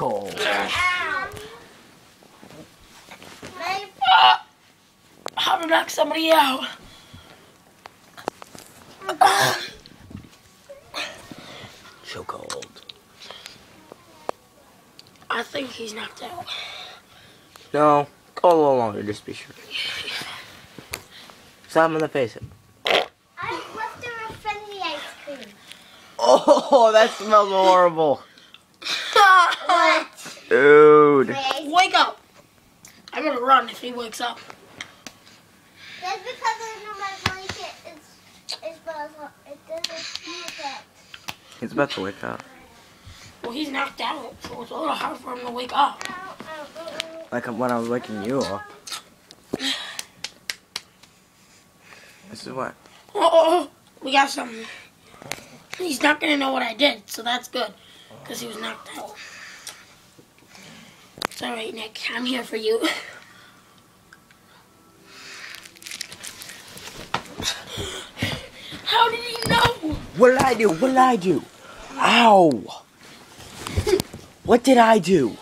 cold. Ow. How to knock somebody out. So cold. I think he's knocked out. No, go a little longer, just be sure. Slap him in the face. I left him a friendly ice cream. Oh, that smells horrible. What? Dude. Wake up. I'm gonna run if he wakes up. That's because I know my blanket is it doesn't feel that. He's about to wake up. Well, he's knocked out, so it's a little hard for him to wake up. Ow, ow, ow, ow. Like when I was waking you up. This is what? Oh, we got something. He's not gonna know what I did, so that's good, because he was knocked out. It's alright, Nick. I'm here for you. How did he know? What did I do? What did I do? Ow! What did I do?